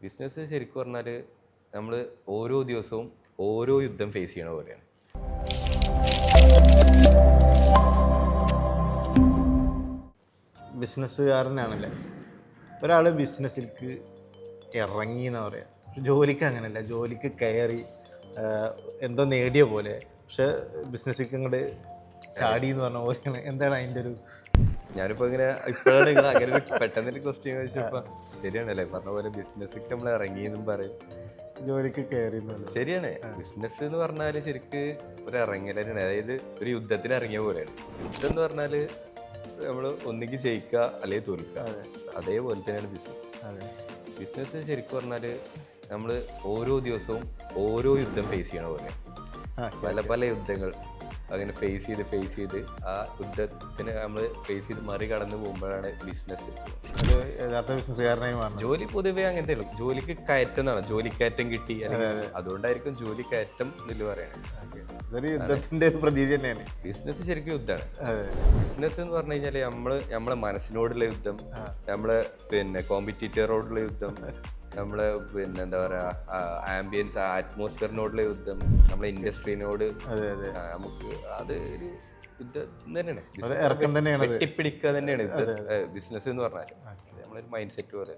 Business ശരിക്കും പറഞ്ഞാൽ നമ്മൾ ഓരോ ദിവസവും ഓരോ യുദ്ധം ഫേസ് ചെയ്യണ പോലെയാണ്. ബിസിനസ്സുകാരനാണല്ലേ ഒരാൾ ബിസിനസ്സിലേക്ക് ഇറങ്ങി എന്ന് പറയാം. ജോലിക്ക് അങ്ങനെയല്ല, ജോലിക്ക് കയറി എന്തോ നേടിയ പോലെ, പക്ഷെ ബിസിനസ്സിലേക്ക് അങ്ങോട്ട് ചാടി എന്ന് പറഞ്ഞ പോലെയാണ്. എന്താണ് അതിൻ്റെ ഒരു ഞാനിപ്പോൾ ഇങ്ങനെ ഇപ്പോഴാണ് നിങ്ങൾ അങ്ങനെ ഒരു പെട്ടെന്നൊരു ക്വസ്റ്റ്യൻ ചോദിച്ചപ്പോൾ ശരിയാണല്ലേ പറഞ്ഞ പോലെ ബിസിനസ്സിലേക്ക് നമ്മൾ ഇറങ്ങിയെന്നും പറയും, ജോലിക്ക് കയറി? ശരിയാണ്. ബിസിനസ് എന്ന് പറഞ്ഞാൽ ശരിക്ക് ഒരു ഇറങ്ങലാണ്, അതായത് ഒരു യുദ്ധത്തിന് ഇറങ്ങിയ പോലെയാണ്. യുദ്ധം എന്ന് പറഞ്ഞാൽ നമ്മൾ ഒന്നുകിൽ ജയിക്കുക അല്ലെങ്കിൽ തോൽക്കുക, അതേപോലെ തന്നെയാണ് ബിസിനസ്. ബിസിനസ് ശരിക്കും പറഞ്ഞാൽ നമ്മൾ ഓരോ ദിവസവും ഓരോ യുദ്ധം ഫേസ് ചെയ്യണ പോലെ, പല പല യുദ്ധങ്ങൾ അങ്ങനെ ഫേസ് ചെയ്ത് ആ യുദ്ധത്തിന് നമ്മൾ ഫേസ് ചെയ്ത് മറികടന്ന് പോകുമ്പോഴാണ് ബിസിനസ് യഥാർത്ഥ ബിസിനസ്സുകാരനായി മാറുന്നത്. ജോലി പൊതുവേ അങ്ങനത്തെ ഉള്ളൂ. ജോലിക്ക് കയറ്റം എന്നാണ്, ജോലിക്കയറ്റം കിട്ടി, അതുകൊണ്ടായിരിക്കും ജോലി കയറ്റം എന്ന് പറയുന്നത്. ഇതൊരു യുദ്ധത്തിന്റെ ഒരു പ്രതീതി തന്നെയാണ്. ബിസിനസ് ശരിക്കും യുദ്ധമാണ്. ബിസിനസ് എന്ന് പറഞ്ഞു കഴിഞ്ഞാൽ നമ്മളെ മനസ്സിനോടുള്ള യുദ്ധം, നമ്മളെ കോമ്പറ്റീറ്ററോടുള്ള യുദ്ധം, നമ്മളെ എന്താ പറയാ ആംബിയൻസ് അറ്റ്മോസ്ഫിയറിനോടുള്ള യുദ്ധം, നമ്മളെ ഇൻഡസ്ട്രീനോട് നമുക്ക് അത് ഒരു യുദ്ധം തന്നെയാണ്. വെട്ടിപ്പിടിക്കുക തന്നെയാണ് ബിസിനസ് എന്ന് പറഞ്ഞാൽ. നമ്മളൊരു മൈൻഡ് സെറ്റ് പോലെ.